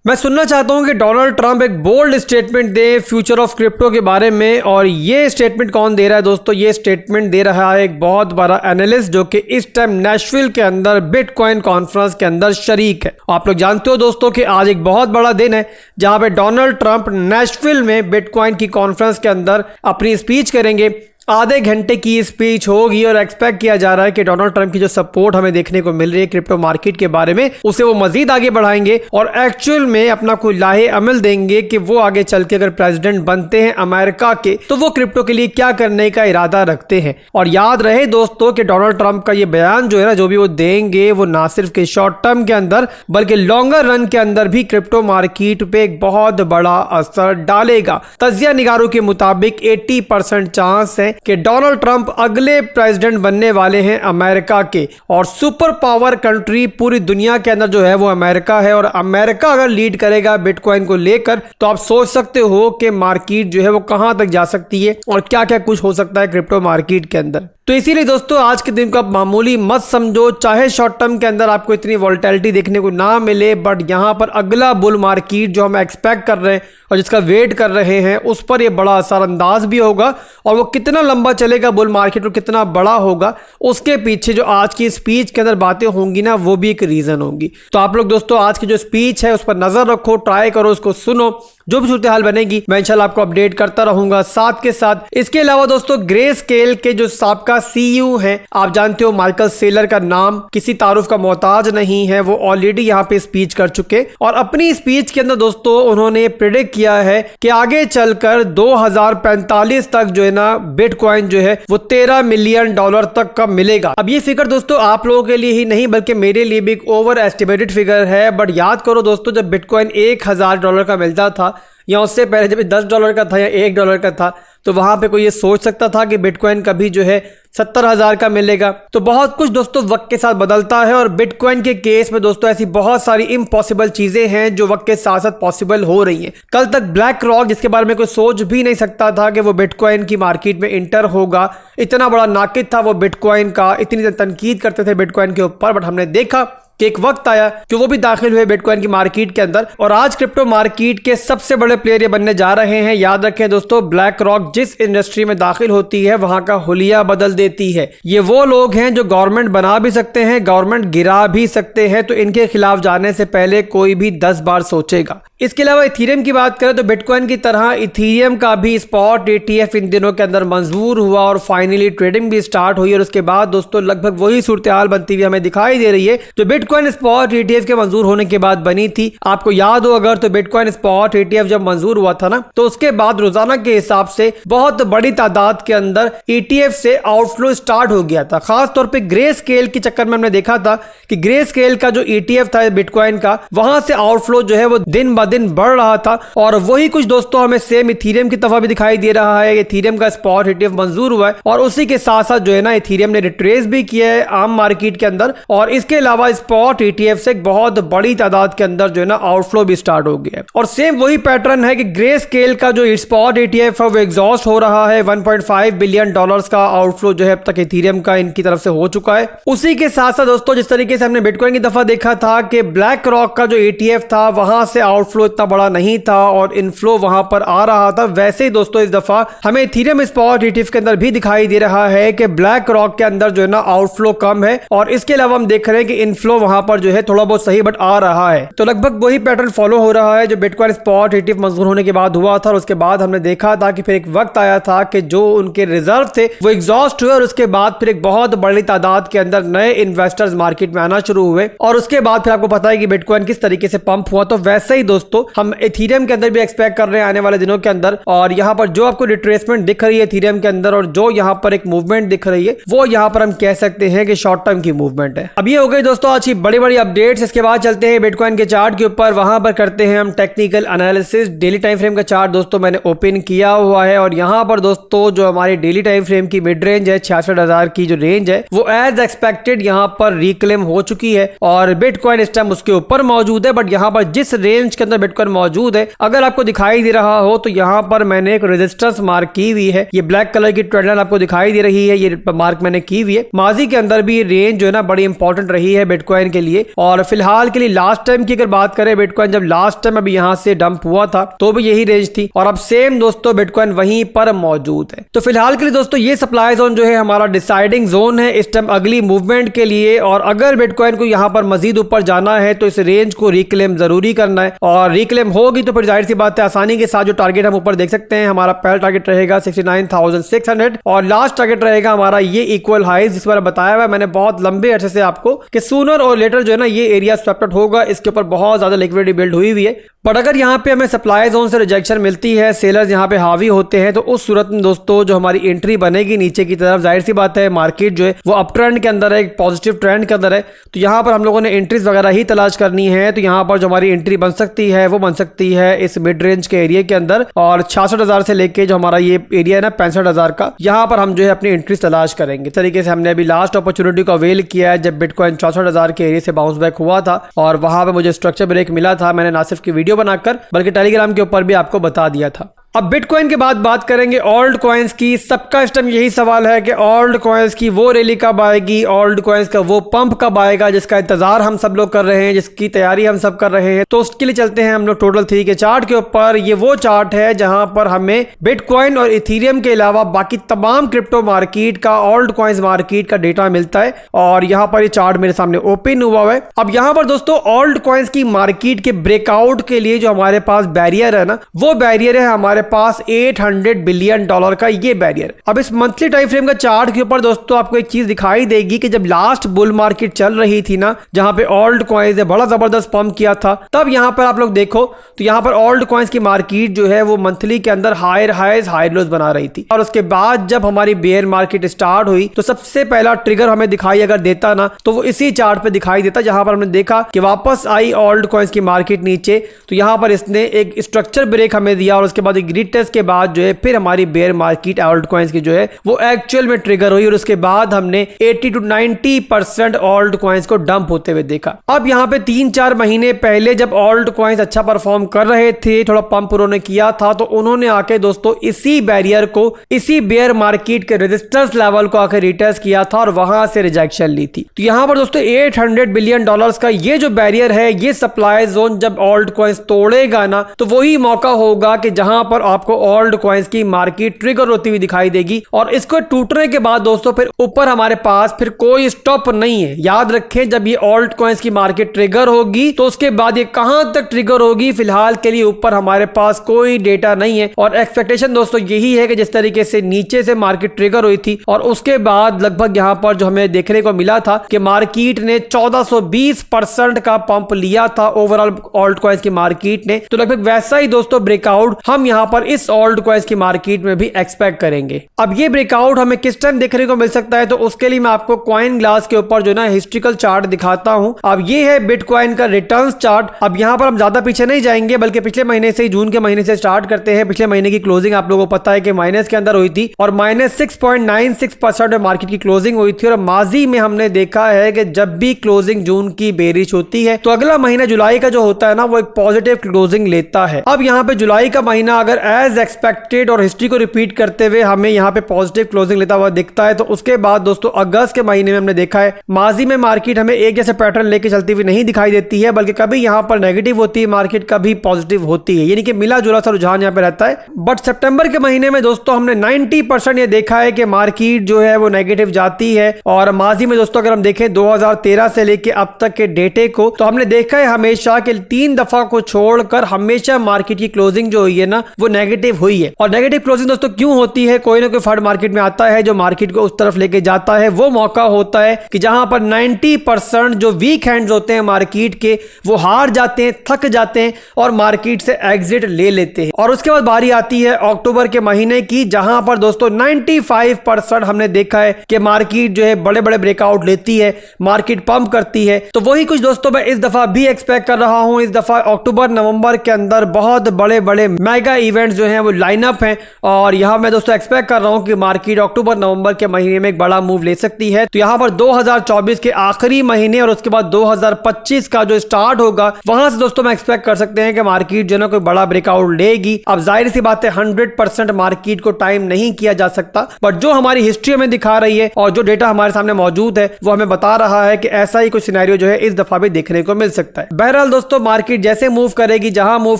मैं सुनना चाहता हूं कि डोनाल्ड ट्रंप एक बोल्ड स्टेटमेंट दे फ्यूचर ऑफ क्रिप्टो के बारे में। और ये स्टेटमेंट कौन दे रहा है दोस्तों? ये स्टेटमेंट दे रहा है एक बहुत बड़ा एनालिस्ट जो कि इस टाइम नेशविल के अंदर बिटकॉइन कॉन्फ्रेंस के अंदर शरीक है। आप लोग जानते हो दोस्तों कि आज एक बहुत बड़ा दिन है जहां पे डोनाल्ड ट्रंप नेशविल में बिटकॉइन की कॉन्फ्रेंस के अंदर अपनी स्पीच करेंगे। आधे घंटे की स्पीच होगी और एक्सपेक्ट किया जा रहा है कि डोनाल्ड ट्रंप की जो सपोर्ट हमें देखने को मिल रही है क्रिप्टो मार्केट के बारे में, उसे वो मजीद आगे बढ़ाएंगे और एक्चुअल में अपना कोई लाहे अमल देंगे कि वो आगे चल के अगर प्रेसिडेंट बनते हैं अमेरिका के तो वो क्रिप्टो के लिए क्या करने का इरादा रखते हैं। और याद रहे दोस्तों कि डोनाल्ड ट्रंप का ये बयान जो है ना, जो भी वो देंगे वो ना सिर्फ के शॉर्ट टर्म के अंदर बल्कि लॉन्गर रन के अंदर भी क्रिप्टो मार्केट पे एक बहुत बड़ा असर डालेगा। तजिया निगारों के मुताबिक 80% चांस है कि डोनाल्ड ट्रंप अगले प्रेसिडेंट बनने वाले हैं अमेरिका के। और सुपर पावर कंट्री पूरी दुनिया के अंदर जो है वो अमेरिका है। और अमेरिका अगर लीड करेगा बिटकॉइन को लेकर तो आप सोच सकते हो कि मार्केट जो है वो कहां तक जा सकती है और क्या क्या कुछ हो सकता है क्रिप्टो मार्केट के अंदर। तो इसीलिए दोस्तों आज के दिन को आप मामूली मत समझो, चाहे शॉर्ट टर्म के अंदर आपको इतनी वोलेटिलिटी देखने को ना मिले, बट यहां पर अगला बुल मार्केट जो हम एक्सपेक्ट कर रहे हैं और जिसका वेट कर रहे हैं उस पर यह बड़ा असरअंदाज भी होगा। और वो कितना लंबा चलेगा बुल मार्केट और कितना बड़ा होगा, उसके पीछे जो आज की स्पीच के अंदर बातें होंगी ना, वो भी एक रीजन होंगी। तो आप लोग दोस्तों आज की जो स्पीच है उस पर नजर रखो, ट्राई करो, उसको सुनो, जो भी सूरत हाल बनेगी मैं इंशाल्लाह आपको अपडेट करता रहूंगा साथ के साथ। इसके अलावा दोस्तों ग्रे स्केल के जो साबका सीईओ हैं, आप जानते हो माइकल सेलर का नाम किसी तारुफ का मोहताज नहीं है, वो ऑलरेडी यहाँ पे स्पीच कर चुके और अपनी स्पीच के अंदर दोस्तों उन्होंने प्रेडिक्ट किया है कि आगे चलकर 2045 तक जो है ना बिटकॉइन जो है वो $13 मिलियन तक का मिलेगा। अब ये फिगर दोस्तों आप लोगों के लिए ही नहीं बल्कि मेरे लिए भी एक ओवर एस्टिमेटेड फिगर है। बट याद करो दोस्तों, जब बिटकॉइन $1000 का मिलता था या उससे पहले जब $10 का था या $1 का था, तो वहां पे कोई ये सोच सकता था कि बिटकॉइन कभी जो है 70,000 का मिलेगा? तो बहुत कुछ दोस्तों वक्त के साथ बदलता है और बिटकॉइन के केस में दोस्तों ऐसी बहुत सारी इम्पॉसिबल चीजें हैं जो वक्त के साथ साथ पॉसिबल हो रही हैं। कल तक ब्लैक रॉक, जिसके बारे में कोई सोच भी नहीं सकता था कि वो बिटकॉइन की मार्केट में इंटर होगा, इतना बड़ा नाकिद था वो बिटकॉइन का, इतनी तनकीद करते थे बिटकॉइन के ऊपर, बट हमने देखा कि एक वक्त आया कि वो भी दाखिल हुए बिटकॉइन की मार्केट के अंदर और आज क्रिप्टो मार्केट के सबसे बड़े प्लेयर ये बनने जा रहे हैं। याद रखें दोस्तों, ब्लैक रॉक जिस इंडस्ट्री में दाखिल होती है वहां का हुलिया बदल देती है। ये वो लोग हैं जो गवर्नमेंट बना भी सकते हैं, गवर्नमेंट गिरा भी सकते हैं, तो इनके खिलाफ जाने से पहले कोई भी 10 बार सोचेगा। इसके अलावा इथीरियम की बात करें तो बिटकॉइन की तरह इथीरियम का भी स्पॉट ETF इन दिनों के अंदर मंजूर हुआ और फाइनली ट्रेडिंग भी स्टार्ट हुई। और उसके बाद दोस्तों लगभग वही सूरत हाल बनती हुई हमें दिखाई दे रही है जो बिटकॉइन स्पॉट ETF के मंजूर होने के बाद बनी थी। आपको याद हो अगर तो बिटकॉइन स्पॉट ETF जब मंजूर हुआ था ना, तो उसके बाद रोजाना के हिसाब से बहुत बड़ी तादाद के अंदर ETF से आउटफ्लो स्टार्ट हो गया था। खास तौर पर ग्रे स्केल के चक्कर में हमने देखा था कि ग्रे स्केल का जो ETF था बिटकॉइन का, वहां से आउटफ्लो जो है वो दिन ब दिन बढ़ रहा था। और वही कुछ दोस्तों हमें सेम इथीरियम की तरफ भी दिखाई दे रहा है। इथीरियम का स्पॉट ETF मंजूर हुआ है और उसी के साथ साथ जो है ना इथीरियम ने रिट्रेस भी किया है आम मार्केट के अंदर। और इसके अलावा स्पॉट ETF से बहुत बड़ी तादाद के अंदर जो है ना आउटफ्लो भी स्टार्ट हो गया है। और सेम वही पैटर्न है कि ग्रे स्केल का जो स्पॉट ETF है वो एग्जॉस्ट हो रहा है। $1.5 बिलियन का आउटफ्लो जो है अब तक इथीरियम का इनकी तरफ से हो चुका है। उसी के साथ साथ दोस्तों जिस तरीके से हमने बिटकॉइन की दफा देखा था कि ब्लैक रॉक का जो ETF था वहां से आउटफ्लो इतना बड़ा नहीं था और इनफ्लो वहां पर आ रहा था, वैसे ही दोस्तों इस दफा हमें इथीरियम स्पॉट ETF के अंदर भी दिखाई दे रहा है कि ब्लैक रॉक के अंदर जो है ना आउटफ्लो कम है और इसके अलावा हम देख रहे हैं कि इनफ्लो वहां पर जो है थोड़ा बहुत सही बट आ रहा है। तो लगभग वही पैटर्न फॉलो हो रहा है जो बिटकॉइन स्पॉट ETF मंजूर होने के बाद हुआ था। और उसके बाद हमने देखा था कि फिर एक वक्त आया था कि जो उनके रिजर्व थे वो एग्जॉस्ट हुए और उसके बाद फिर एक बहुत बड़ी तादाद के अंदर नए इन्वेस्टर्स मार्केट में आना शुरू हुए। और उसके बाद फिर आपको पता है कि बिटकॉइन किस तरीके से पंप हुआ। तो वैसे ही दोस्तों हम इथीरियम के अंदर भी एक्सपेक्ट कर रहे हैं आने वाले दिनों के अंदर। और यहाँ पर जो आपको रिट्रेसमेंट दिख रही है इथीरियम के अंदर और जो यहाँ पर एक मूवमेंट दिख रही है वो यहाँ पर हम कह सकते हैं कि शॉर्ट टर्म की मूवमेंट है। अब ये हो गई दोस्तों आज की बड़ी बड़ी अपडेट्स। इसके बाद चलते हैं बिटकॉइन के चार्ट के ऊपर, वहां पर करते हैं हम technical analysis. Daily time frame का चार्ट दोस्तों मैंने ओपन किया हुआ है और यहाँ पर दोस्तों जो हमारी डेली टाइम फ्रेम की मिड रेंज है 66,000 की जो रेंज है वो एज एक्सपेक्टेड यहाँ पर रिक्लेम हो चुकी है और बिटकॉइन इस टाइम उसके ऊपर मौजूद है। बट यहाँ पर जिस रेंज के अंदर बिटकॉइन मौजूद है, अगर आपको दिखाई दे रहा हो तो यहाँ पर मैंने एक रेजिस्टेंस मार्क की हुई है। ये ब्लैक कलर की ट्रेंड लाइन आपको दिखाई दे रही है, ये मार्क मैंने की हुई है। माजी के अंदर भी रेंज जो है ना बड़ी इंपॉर्टेंट रही है बिटकॉइन बिटकॉइन के लिए। और फिलहाल के लिए लास्ट टाइम की अगर बात करें, बिटकॉइन जब लास्ट टाइम अभी यहाँ से डंप हुआ था तो भी यही रेंज थी और अब सेम दोस्तों बिटकॉइन वहीं पर मौजूद है। तो फिलहाल के लिए दोस्तों ये सप्लाई जोन जो है हमारा डिसाइडिंग जोन है इस टाइम अगली मूवमेंट के लिए। और अगर बिटकॉइन को यहाँ पर मजीद ऊपर जाना है तो इस रेंज को रिक्लेम जरूरी करना है, और रिक्लेम होगी तो फिर जाहिर सी बात है आसानी के साथ जो टारगेट हम ऊपर देख सकते हैं, हमारा पहला टारगेट रहेगा 69,600 और लास्ट टारगेट रहेगा हमारा ये इक्वल हाइज जिस पर बताया हुआ है मैंने बहुत लंबे अरसे से आपको कि सूनर और लेटर जो है ना ये एरिया स्वैप्ट आउट होगा। इसके ऊपर बहुत ज्यादा लिक्विडिटी बिल्ड हुई हुई है, बट अगर यहाँ पे हमें सप्लाई जोन से रिजेक्शन मिलती है, सेलर्स यहाँ पे हावी होते हैं, तो उस सूरत में दोस्तों जो हमारी एंट्री बनेगी नीचे की तरफ, जाहिर सी बात है मार्केट जो है वो अप ट्रेंड के अंदर है, एक पॉजिटिव ट्रेंड के अंदर है, तो यहाँ पर हम लोगों ने एंट्रीज वगैरह ही तलाश करनी है। तो यहाँ पर जो हमारी एंट्री बन सकती है वो बन सकती है इस मिड रेंज के एरिया के अंदर, और 66,000 से लेके जो हमारा ये एरिया है ना 65,000 का, यहाँ पर हम जो है अपनी एंट्रीज तलाश करेंगे। इस तरीके से हमने अभी लास्ट अपॉर्चुनिटी को अवेल किया है जब बिटकॉइन 64,000 के एरिया से बाउंस बैक हुआ था और वहां पे मुझे स्ट्रक्चर ब्रेक मिला था। मैंने ना सिर्फ की वीडियो बनाकर बल्कि टेलीग्राम के ऊपर भी आपको बता दिया था। अब बिटकॉइन के बाद बात करेंगे ऑल्ट कॉइन्स की। सबका इस टाइम यही सवाल है कि ऑल्ट कॉइन्स की वो रैली कब आएगी, ऑल्ट कॉइन्स का वो पंप कब आएगा जिसका इंतजार हम सब लोग कर रहे हैं, जिसकी तैयारी हम सब कर रहे हैं। तो उसके लिए चलते हैं हम लोग टोटल 3 के चार्ट के ऊपर। ये वो चार्ट है जहां पर हमें बिटकॉइन और इथेरियम के अलावा बाकी तमाम क्रिप्टो मार्केट का, ऑल्ट कॉइन्स मार्केट का डेटा मिलता है और यहाँ पर ये चार्ट मेरे सामने ओपन हुआ है। अब यहाँ पर दोस्तों ऑल्ट कॉइन्स की मार्केट के ब्रेकआउट के लिए जो हमारे पास बैरियर है ना, वो बैरियर है हमारे पास $800 बिलियन का ये बैरियर। अब इस मंथली टाइम फ्रेम का चार्ट के ऊपर दोस्तों आपको एक चीज दिखाई देगी कि जब लास्ट बुल मार्केट चल रही थी ना, जहां पे ऑल्ट कॉइन्स ने बड़ा जबरदस्त पंप किया था, तब यहां पर आप लोग देखो तो यहां पर ऑल्ट कॉइन्स की मार्केट जो है वो मंथली के अंदर हायर हाइज हायर लोज बना रही थी। और उसके बाद जब हमारी बेयर मार्केट स्टार्ट हुई तो सबसे पहला ट्रिगर हमें दिखाई अगर देता ना तो वो इसी चार्ट पे दिखाई देता, जहां पर हमने देखा कि वापस आई ऑल्ट कॉइन्स की मार्केट नीचे, तो यहां पर इसने एक स्ट्रक्चर ब्रेक हमें दिया और उसके बाद एक रीटेस्ट के बाद जो है फिर हमारी बेयर मार्केट ऑल्ट कॉइन्स की जो है वो एक्चुअल में ट्रिगर हुई और उसके बाद हमने 80 to 90% ऑल्ट कॉइन्स को डंप होते हुए देखा। अब यहाँ पे 3-4 महीने पहले जब ऑल्ट कॉइन्स अच्छा परफॉर्म कर रहे थे, थोड़ा पंप उन्होंने किया था, तो उन्होंने आके दोस्तों इसी बैरियर को, इसी बेयर मार्केट के रेजिस्टेंस लेवल को आके रिटेस्ट किया था और वहां से रिजेक्शन ली थी। तो यहाँ पर दोस्तों $800 बिलियन का ये जो बैरियर है, ये सप्लाई जोन जब ऑल्ट कॉइन्स तोड़ेगा ना तो वही मौका होगा कि जहां पर आपको ऑल्ट कॉइन्स की मार्केट ट्रिगर होती हुई दिखाई देगी। और इसको टूटने के बाद दोस्तों फिर ऊपर हमारे पास फिर कोई स्टॉप नहीं है। याद रखें जब ये ऑल्ट कॉइन्स की मार्केट ट्रिगर होगी तो उसके बाद ये कहां तक ट्रिगर होगी, फिलहाल के लिए ऊपर हमारे पास कोई डेटा नहीं है। और एक्सपेक्टेशन दोस्तों यही है कि जिस तरीके से नीचे से मार्केट ट्रिगर हुई थी और उसके बाद लगभग यहां पर जो हमें देखने को मिला था कि मार्केट ने 1420% का पंप लिया था ओवरऑल ऑल्ट कॉइन्स की मार्केट ने, तो लगभग वैसा ही दोस्तों ब्रेकआउट हम यहां पर इस ऑल्ट कॉइन्स की मार्केट में भी एक्सपेक्ट करेंगे। अब ये ब्रेकआउट हमें किस टाइम देखने को मिल सकता है, तो उसके लिए मैं आपको कॉइन ग्लास के ऊपर जो ना हिस्ट्रिकल चार्ट दिखाता हूं। अब ये है बिटकॉइन का रिटर्न्स चार्ट। अब यहां पर हम ज्यादा पीछे नहीं जाएंगे बल्कि पिछले महीने से, जून के महीने से स्टार्ट करते हैं। पिछले महीने की क्लोजिंग आप लोगों को पता है कि माइनस के अंदर हुई थी और -6.96% मार्केट की क्लोजिंग हुई थी। और माजी में हमने देखा है कि जब भी क्लोजिंग जून की बेरिश होती है तो अगला महीना जुलाई का जो होता है ना वो एक पॉजिटिव क्लोजिंग लेता है। अब यहाँ पे जुलाई का महीना अगर एज एक्सपेक्टेड और हिस्ट्री को रिपीट करते हुए हमें यहाँ पे पॉजिटिव क्लोजिंग लेता हुआ दिखता है, तो उसके बाद दोस्तों अगस्त के महीने में हमने देखा है माजी में मार्केट हमें एक जैसे पैटर्न लेके चलती हुई नहीं दिखाई देती है, बल्कि कभी यहाँ पर नेगेटिव होती है मार्केट, कभी पॉजिटिव होती है, यानी कि मिला जुला सा रुझान यहाँ पे रहता है। बट सितंबर के महीने में दोस्तों हमने 90% ये देखा है कि मार्केट जो है वो नेगेटिव जाती है। और माजी में दोस्तों अगर हम देखें 2013 से लेके अब तक के डेटे को, तो हमने देखा है हमेशा कि 3 दफा को छोड़कर हमेशा मार्केट की क्लोजिंग जो हुई है ना वो नेगेटिव हुई है। और नेगेटिव क्लोजिंग दोस्तों क्यों होती है, कोई ना कोई फंड मार्केट में आता है जो मार्केट को उस तरफ लेके जाता है। वो मौका होता है कि जहां पर 90% जो वीक हैंड्स होते हैं मार्केट के वो हार जाते हैं, थक जाते हैं और मार्केट से एग्जिट ले लेते हैं। और उसके बाद बारी आती है अक्टूबर के महीने की, जहां पर दोस्तों 95% हमने देखा है कि मार्केट जो है बड़े बड़े ब्रेकआउट लेती है, मार्केट पंप करती है। तो वही कुछ दोस्तों मैं इस दफा भी एक्सपेक्ट कर रहा हूं। इस दफा अक्टूबर नवंबर के अंदर बहुत बड़े बड़े मेगा इवेंट्स जो हैं वो लाइनअप हैं और यहाँ मैं दोस्तों एक्सपेक्ट कर रहा हूँ कि मार्केट अक्टूबर नवंबर के महीने में एक बड़ा मूव ले सकती है। तो यहाँ पर 2024 के आखिरी महीने और उसके बाद 2025 का जो स्टार्ट होगा वहां से दोस्तों मैं एक्सपेक्ट कर सकते हैं कि मार्केट जो है कोई बड़ा ब्रेकआउट लेगी। अब जाहिर सी बात है 100% मार्केट को टाइम नहीं किया जा सकता, बट जो हमारी हिस्ट्री हमें दिखा रही है और जो डेटा हमारे सामने मौजूद है वो हमें बता रहा है कि ऐसा ही कुछ सिनेरियो जो है इस दफा भी देखने को मिल सकता है। बहरहाल दोस्तों मार्केट जैसे मूव करेगी, जहां मूव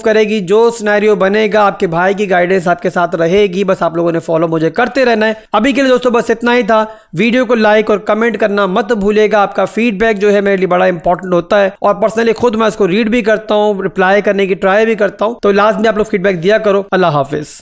करेगी, जो सिनेरियो बनेगा, आपके भाई की गाइडेंस आपके साथ रहेगी। बस आप लोगों ने फॉलो मुझे करते रहना है। अभी के लिए दोस्तों बस इतना ही था। वीडियो को लाइक और कमेंट करना मत भूलिएगा। आपका फीडबैक जो है मेरे लिए बड़ा इंपॉर्टेंट होता है और पर्सनली खुद मैं उसको रीड भी करता हूँ, रिप्लाई करने की ट्राई भी करता हूँ। तो लास्ट में आप लोग फीडबैक दिया करो। अल्लाह हाफिज।